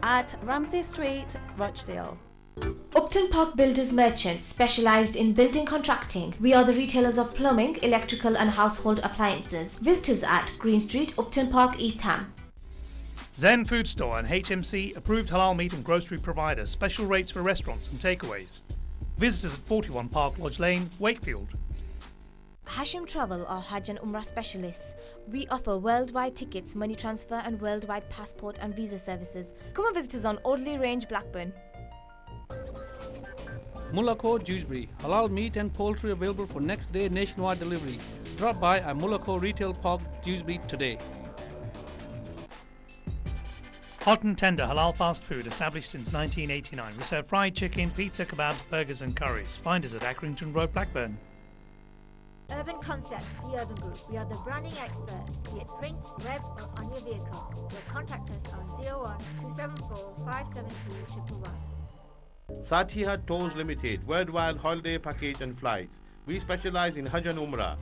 at Ramsey Street, Rochdale. Upton Park Builders Merchants, specialised in building contracting. We are the retailers of plumbing, electrical and household appliances. Visit us at Green Street, Upton Park, East Ham. Zen Food Store and HMC approved halal meat and grocery provider. Special rates for restaurants and takeaways. Visit us at 41 Park Lodge Lane, Wakefield. Hashim Travel are Hajj and Umrah specialists. We offer worldwide tickets, money transfer and worldwide passport and visa services. Come and visit us on Audley Range, Blackburn. Mullako Dewsbury, halal meat and poultry available for next day nationwide delivery. Drop by at Mullako Retail Park, Dewsbury today. Hot and Tender halal fast food established since 1989. We serve fried chicken, pizza, kebab, burgers and curries. Find us at Accrington Road, Blackburn. Urban Concepts, the Urban Group. We are the branding experts, be it print, web or on your vehicle. So contact us on 01 274 572 111. Satiha Tours Limited, worldwide holiday package and flights. We specialize in Hajj and Umrah.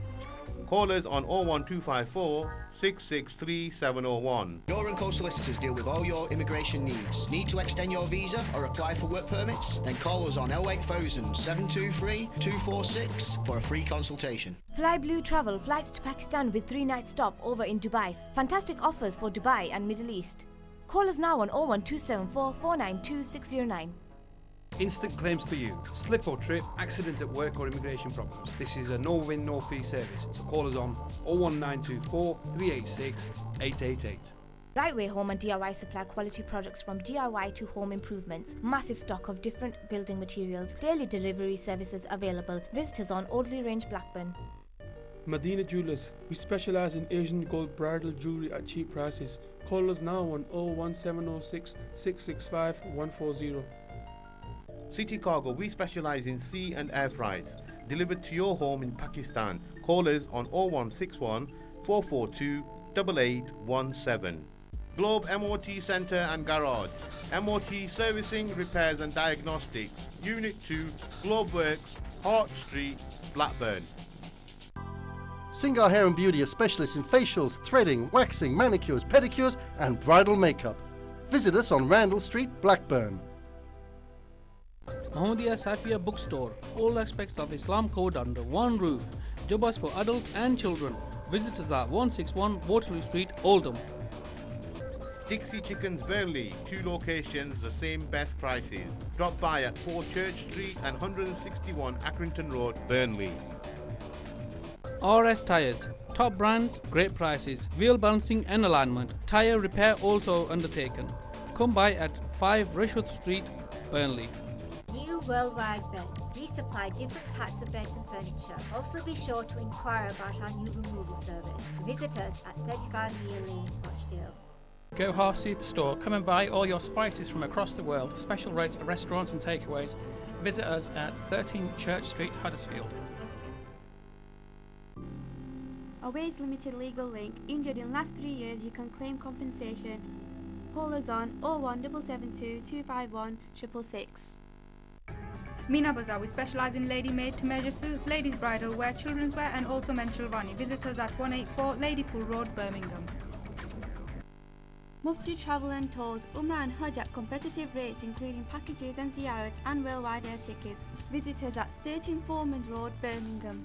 Call us on 01254 663 701. Your & Co solicitors deal with all your immigration needs. Need to extend your visa or apply for work permits? Then call us on 08000 723 246 for a free consultation. Fly Blue Travel, flights to Pakistan with 3-night stop over in Dubai. Fantastic offers for Dubai and Middle East. Call us now on 01274 492 609. Instant claims for you. Slip or trip, accident at work or immigration problems. This is a no-win, no-fee service. So call us on 01924 386 888. Rightway Home and DIY supply quality products from DIY to home improvements. Massive stock of different building materials. Daily delivery services available. Visit us on Audley Range, Blackburn. Medina Jewelers. We specialise in Asian gold bridal jewellery at cheap prices. Call us now on 01706 665 140. City Cargo, we specialize in sea and air freights, delivered to your home in Pakistan. Call us on 0161 442 8817. Globe MOT Centre and Garage, MOT Servicing, Repairs and Diagnostics, Unit 2, Globe Works, Hart Street, Blackburn. Singar Hair and Beauty, a specialist in facials, threading, waxing, manicures, pedicures and bridal makeup. Visit us on Randall Street, Blackburn. Muhammadiyah Safia Bookstore. All aspects of Islam code under one roof. Jubbas for adults and children. Visit us at 161 Waterloo Street, Oldham. Dixie Chickens Burnley, 2 locations, the same best prices. Drop by at 4 Church Street and 161 Accrington Road, Burnley. RS Tyres. Top brands, great prices. Wheel balancing and alignment. Tyre repair also undertaken. Come by at 5 Rushworth Street, Burnley. New worldwide beds. We supply different types of beds and furniture. Also be sure to inquire about our new removal service. Visit us at 35 Near Lane, Rochdale. Gohar Superstore. Come and buy all your spices from across the world. Special rates for restaurants and takeaways. Visit us at 13 Church Street, Huddersfield. Always Limited Legal Link. Injured in last 3 years, you can claim compensation. Call us on 01772 251 666. Meena Bazaar. We specialise in lady made to measure suits, ladies bridal wear, children's wear and also men's shalwani. Visit us at 184 Ladypool Road, Birmingham. Mufti Travel and Tours, Umrah and Hajj at competitive rates including packages and ziyarat and worldwide air tickets. Visit us at 13 Foreman's Road, Birmingham.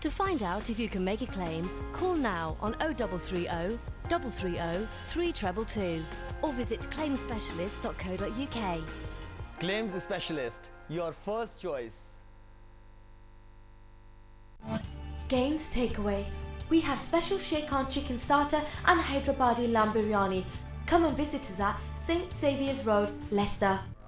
To find out if you can make a claim, call now on 0330 330 3222 or visit claimspecialist.co.uk. Claims Specialist, your first choice. Gaines Takeaway. We have special Sheikhan chicken starter and Hyderabadi lamb biryani. Come and visit us at St Saviour's Road, Leicester.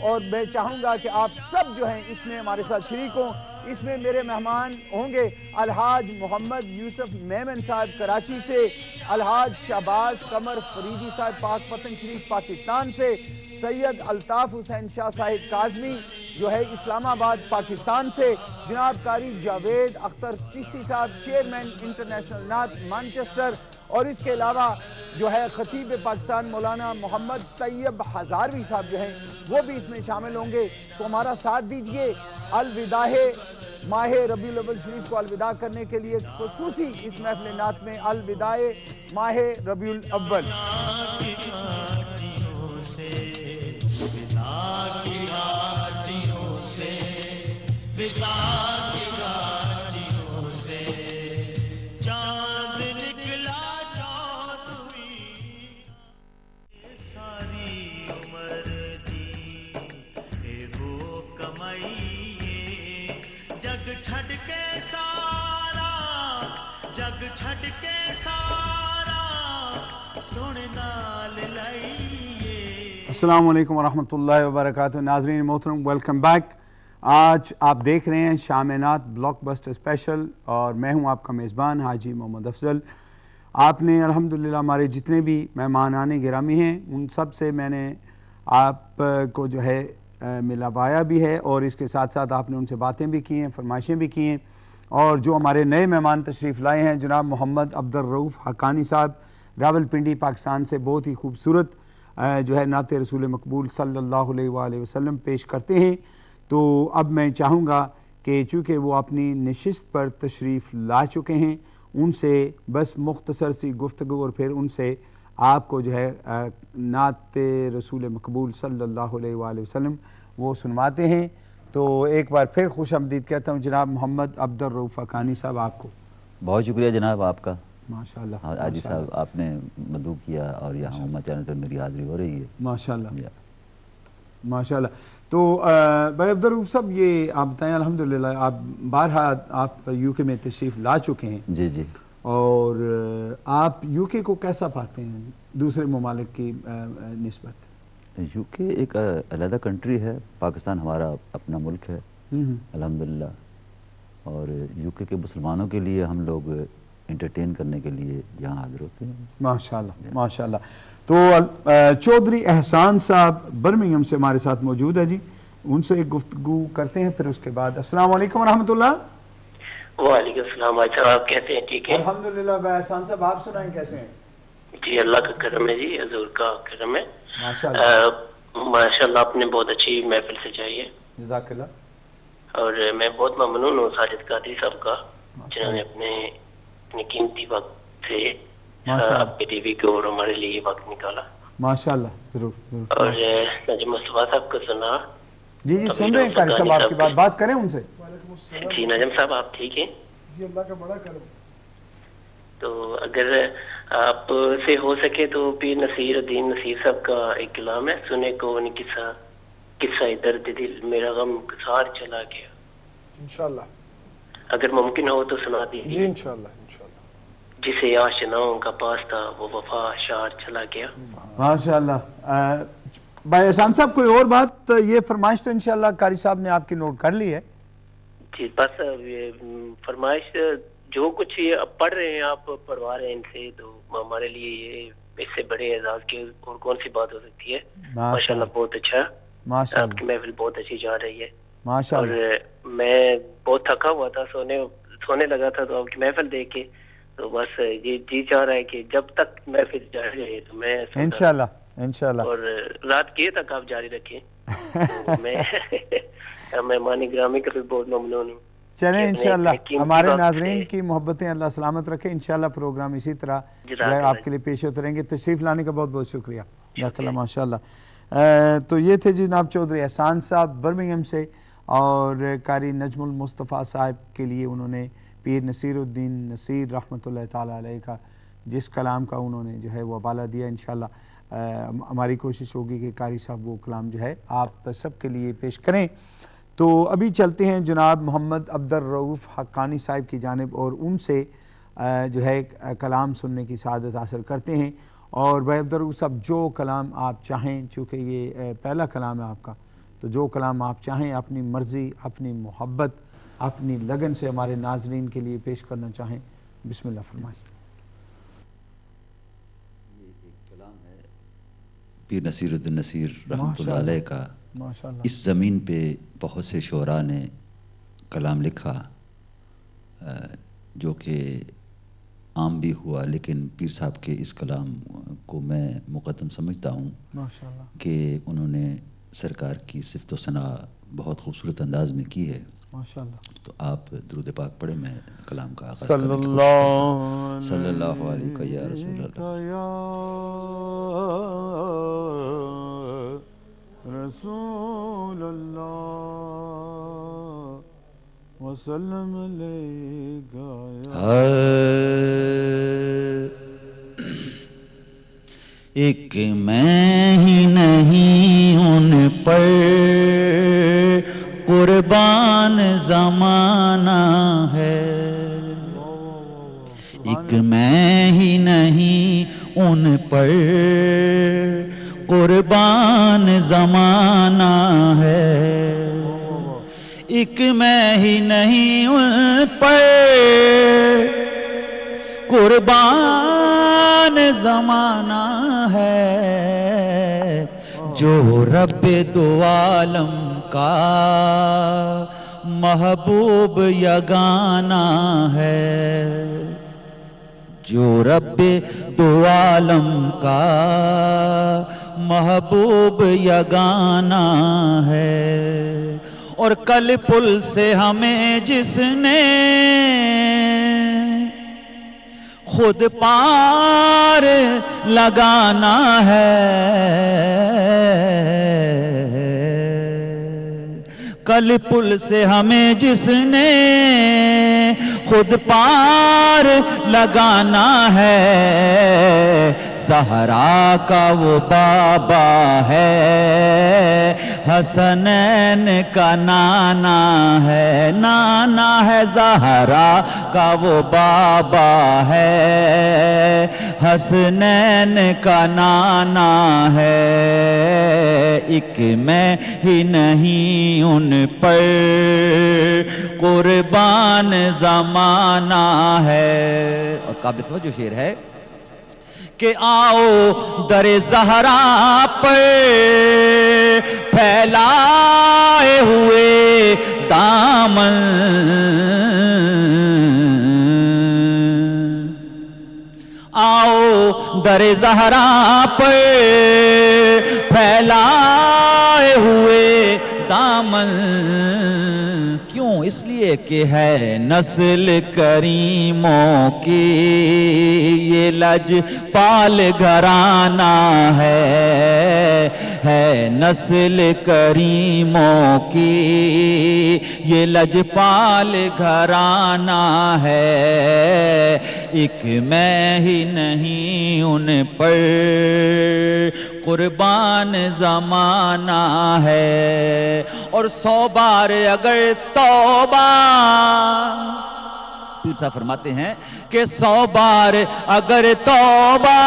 اور میں چاہوں گا کہ آپ سب جو ہیں اس میں ہمارے ساتھ شریک ہوں. اس میں میرے مہمان ہوں گے الحاج محمد یوسف میمن صاحب کراچی سے، الحاج شہباز قمر فریدی صاحب پاک پتن شریف پاکستان سے، سید الطاف حسین شاہ صاحب کاظمی جو ہے اسلام آباد پاکستان سے، جناب قاری جاوید اختر چشتی صاحب چیئرمین انٹرنیشنل نعت مانچسٹر، اور اس کے علاوہ جو ہے خطیب پاکستان مولانا محمد طیب ہزاروی صاحب جو ہیں وہ بھی اس میں شامل ہوں گے. تو ہمارا ساتھ دیجئے الوداع ماہ ربیع الاول شریف کو الوداع کرنے کے لیے خصوصی اس محفل نعت میں الوداع ماہ ربیع الاول. السلام علیکم ورحمۃ اللہ وبرکاتہ. ناظرین محترم ویلکم بیک. آج آپ دیکھ رہے ہیں شام نعت بلاک بسٹر اسپیشل اور میں ہوں آپ کا میزبان حاجی محمد افضل. آپ نے الحمدللہ ہمارے جتنے بھی مہمانان گرامی ہیں ان سب سے میں نے آپ کو جو ہے ملوایا بھی ہے اور اس کے ساتھ ساتھ آپ نے ان سے باتیں بھی کی ہیں، فرمائشیں بھی کی ہیں. اور جو ہمارے نئے مہمان تشریف لائے ہیں جناب محمد عبدالرؤوف حقانی صاحب راولپنڈی پاکستان سے بہت ہی خوبصورت جو ہے نعت رسول مقبول صلی اللہ علیہ وآلہ وسلم پیش کرتے ہیں. تو اب میں چاہوں گا کہ چونکہ وہ اپنی نشست پر تشریف لا چکے ہیں ان سے بس مختصر سی گفتگو اور پھر ان سے آپ کو جو ہے نعت رسول مقبول صلی اللہ علیہ وآلہ وسلم وہ سنواتے ہیں. تو ایک بار پھر خوش آمدید کہتا ہوں جناب محمد عبدالرؤوف حقانی صاحب آپ کو. بہت شکریہ جناب آپ کا. ماشاءاللہ حاجی صاحب آپ نے مدعو کیا اور یہاں امہ چینل پر میری حاضری ہو رہی ہے. ماشاءاللہ ماشاءاللہ. تو بھائی عبدالرؤوف صاحب یہ آپ بتائیں الحمدللہ آپ بارہا آپ یو کے میں تشریف لا چکے ہیں. جی جی. اور آپ یو کے کو کیسا پاتے ہیں دوسرے ممالک کی نسبت؟ یو کے ایک علیحدہ کنٹری ہے، پاکستان ہمارا اپنا ملک ہے الحمدللہ. اور یو کے مسلمانوں کے لیے ہم لوگ انٹرٹین کرنے کے لیے یہاں حاضر ہوتے ہیں. ماشاءاللہ ماشاءاللہ. تو چودھری احسان صاحب برمنگھم سے ہمارے ساتھ موجود ہے جی، ان سے ایک گفتگو کرتے ہیں پھر اس کے بعد. السلام علیکم ورحمۃ اللہ. وعلیکم السلام. بھائی صاحب آپ کیسے ہیں؟ ٹھیک ہے الحمدللہ. بھائی احسان صاحب آپ سنائیں کیسے ہیں؟ جی اللہ کا کرم ہے جی، حضور کا کرم ہے. ماشاءاللہ آپ نے بہت اچھی محفل سجائی ہے. جزاک اللہ. اور میں بہت ممنون ہوں ساجد قادری صاحب کا جنہوں نے اپنے قیمتی وقت سے آپ کے ٹی وی کو اور ہمارے لیے وقت نکالا. ماشاءاللہ. ضرور ضرور. اور نجم مصطفیٰ صاحب کو سنا. جی جی سن رہے ہیں قاری صاحب آپ کی بات کریں ان سے. جی نجم صاحب آپ ٹھیک ہیں؟ جی اللہ کا بڑا کرم. تو اگر آپ سے ہو سکے تو پیر نصیر الدین نصیر صاحب کا ایک کلام ہے، سنے کو قصہ درد دل میرا غم سار چلا گیا. انشاءاللہ اگر ممکن ہو تو سنا دیجیے. جی انشاءاللہ انشاءاللہ. جسے آشناؤں کا پاس تھا وہ وفا شار چلا گیا. ماشاءاللہ. بھائی احسان صاحب کوئی اور بات؟ یہ فرمائش تو انشاءاللہ قاری صاحب نے آپ کی نوٹ کر لی ہے. جی بس فرمائش جو کچھ پڑھ رہے ہیں آپ پڑھوا رہے ہیں ان سے، تو ہمارے لیے یہ اس سے بڑے اعزاز کی اور کون سی بات ہو سکتی ہے. ماشاءاللہ بہت اچھا. ماشاءاللہ آپ کی محفل بہت اچھی جا رہی ہے. ماشاءاللہ. اور میں بہت تھکا ہوا تھا، سونے لگا تھا، تو آپ کی محفل دیکھ کے تو بس یہ جی چاہ رہا ہے کہ جب تک محفل جاری رہے تو میں انشاءاللہ انشاءاللہ اور رات کے تک آپ جاری رکھیں. میں مہمان گرامی کا بھی بہت ممنون ہوں. چلیں انشاءاللہ ہمارے ناظرین کی محبتیں اللہ سلامت رکھے. انشاءاللہ پروگرام اسی طرح آپ کے لیے پیش ہوتے رہیں گے. تشریف لانے کا بہت بہت شکریہ. جزاک اللہ. ماشاءاللہ. تو یہ تھے جناب چودھری احسان صاحب برمنگھم سے، اور قاری نجم المصطفیٰ صاحب کے لیے انہوں نے پیر نصیر الدین نصیر رحمۃ اللہ تعالیٰ علیہ کا جس کلام کا انہوں نے جو ہے وہ حوالہ دیا. انشاءاللہ ہماری کوشش ہوگی کہ قاری صاحب وہ کلام جو ہے آپ سب کے لیے پیش کریں. تو ابھی چلتے ہیں جناب محمد عبدالرؤوف حقانی صاحب کی جانب اور ان سے جو ہے کلام سننے کی سعادت حاصل کرتے ہیں. اور بھائی عبدالرؤوف صاحب جو کلام آپ چاہیں، چونکہ یہ پہلا کلام ہے آپ کا، تو جو کلام آپ چاہیں اپنی مرضی، اپنی محبت، اپنی لگن سے ہمارے ناظرین کے لیے پیش کرنا چاہیں، بسم اللہ فرمائیں۔ یہ ایک کلام ہے پیر نصیر الدین نصیر رحمۃ اللہ علیہ کا۔ اس زمین پہ بہت سے شعراء نے کلام لکھا جو کہ عام بھی ہوا، لیکن پیر صاحب کے اس کلام کو میں مقدم سمجھتا ہوں کہ انہوں نے سرکار کی صفت و ثنا بہت خوبصورت انداز میں کی ہے۔ تو آپ درود پاک پڑھیں، میں کلام کا آغاز صلی اللہ علیہ یا رسول اللہ رسول اللہ وسلم علیکہ ایک میں ہی نہیں ان پر قربان زمانہ ہے، ایک میں ہی نہیں ان پر قربان زمانہ ہے، ایک میں ہی نہیں ان پر قربان زمانہ ہے، جو رب دو عالم کا محبوب یگانہ ہے، جو رب دو عالم کا محبوب یگانہ ہے، اور کل پل سے ہمیں جس نے خود پار لگانا ہے، کل پل سے ہمیں جس نے خود پار لگانا ہے، زہرا کا وہ بابا ہے، حسنین کا نانا ہے، نانا ہے زہرا کا وہ بابا ہے، حسنین کا نانا ہے، ایک میں ہی نہیں ان پر قربان زمانہ ہے۔ اور قابل توجہ شعر ہے کہ آؤ در زہرا پر پھیلائے ہوئے دامن، آؤ در زہرا پر پھیلائے ہوئے دامن، کیوں؟ اس لیے کہ ہے نسل کریموں کی یہ لجپال گھرانہ ہے نسل کریموں کی یہ لجپال گھرانہ ہے، ایک میں ہی نہیں ان پر قربان زمانہ ہے، اور 100 بار اگر توبہ، پیر صاحب فرماتے ہیں کہ 100 بار اگر توبہ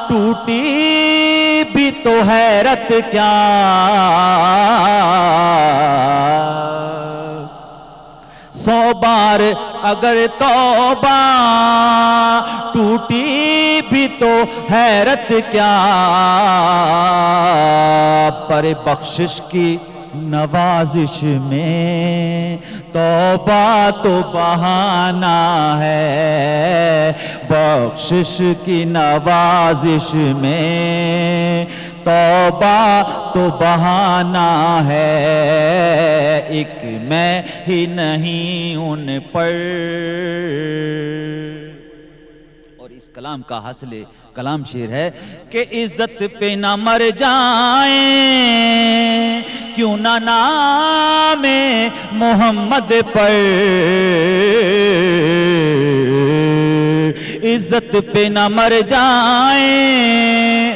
ٹوٹی بھی تو حیرت کیا، 100 بار اگر توبہ ٹوٹی بھی تو حیرت کیا، پر بخشش کی نوازش میں توبہ تو بہانہ ہے، بخشش کی نوازش میں توبہ تو بہانہ ہے، ایک میں ہی نہیں ان پر۔ اور اس کلام کا حاصل کلام شعر ہے کہ عزت پہ نہ مر جائیں کیوں نہ نام محمد پر، عزت پہ نہ مر جائیں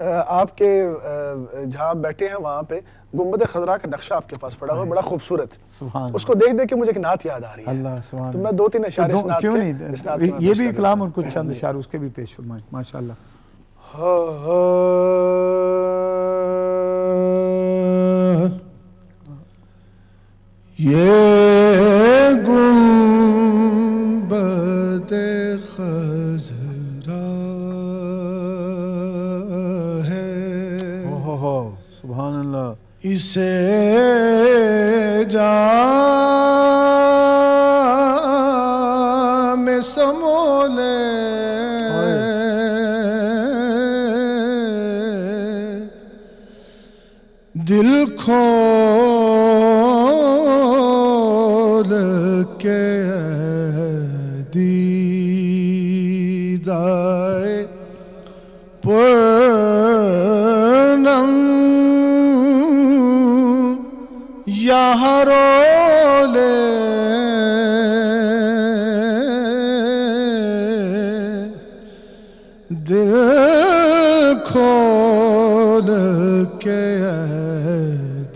آپ کے جہاں آپ بیٹھے ہیں وہاں پہ گنبد خضرا کا نقشہ آپ کے پاس پڑا ہوا ہے، بڑا خوبصورت. اس کو دیکھ کے مجھے ایک نعت یاد آ رہی ہے. اللہ سبحان. تو میں 2-3 اشعار اس نعت کے یہ بھی کلام اور کچھ چند اشعار اس کے بھی پیش فرمائیں. ماشاءاللہ. یہ گنبد خضرا ہے، سبحان اللہ، اسے جام سمولے دل کھول کے دیدائے پرنم یہاں رولے دل کھول کے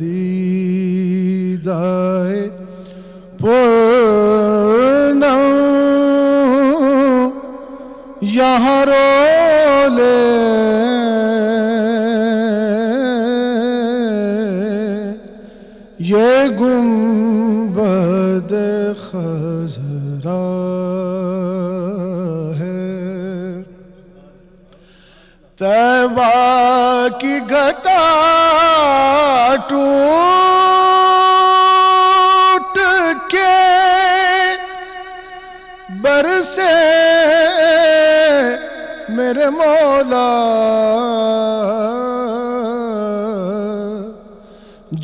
دیدائے پرنم یہاں رولے یہ گنبد خضرا ہے. طیبہ کی گھٹا ٹوٹ کے برسے میرے مولا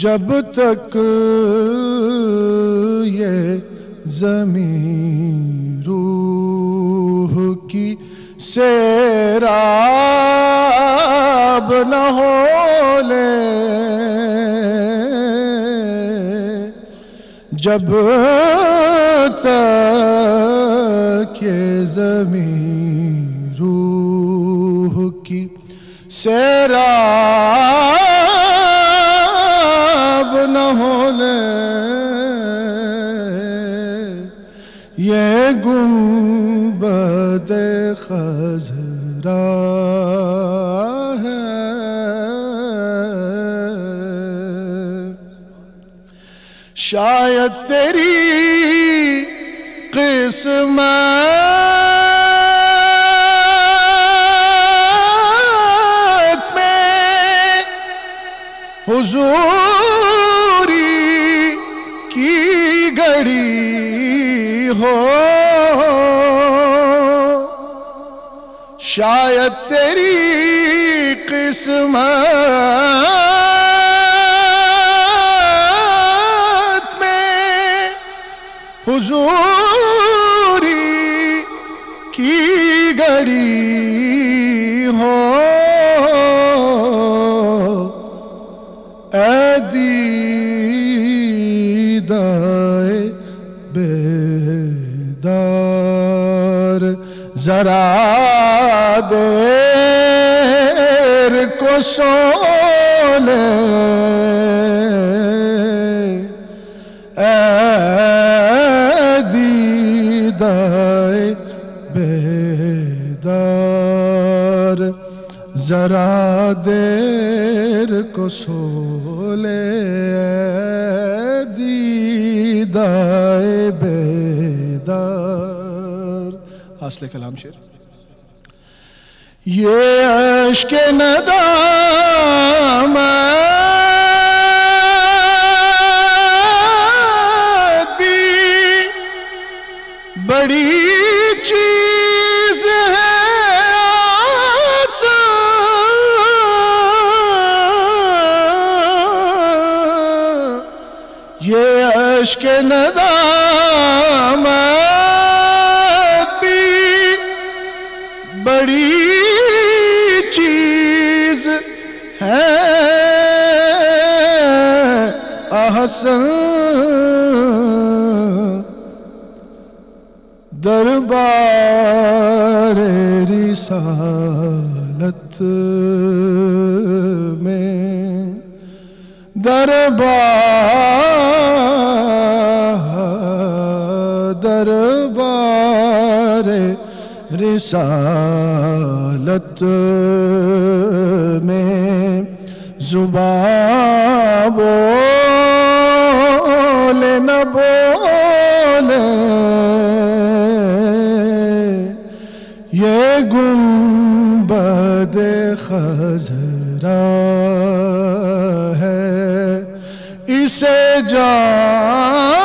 جب تک یہ زمین روح کی سیراب نہ ہو لے، جب تک یہ زمین روح کی سیراب نہ ہو لے، یہ گنبد خضرا ہے. شاید تیری قسمت میں حضوری کی گھڑی ہو، شاید تیری قسمت میں حضوری کی گھڑی ہو، اے دیدائے بیدار ذرا دیر کو سو لے، اے دیدائے بیدار ذرا دیر کو سو لے، اے دیدائے بیدار. حاصل کلام شعر. یہ عشق ندامت بھی بڑی چیز ہے آسان، یہ عشق ندامت بھی بڑی چیز ہے احسن، دربار رسالت رسالت میں دربار رسالت میں زبان بولے نہ بولے یہ گنبد خضرا ہے اسے جان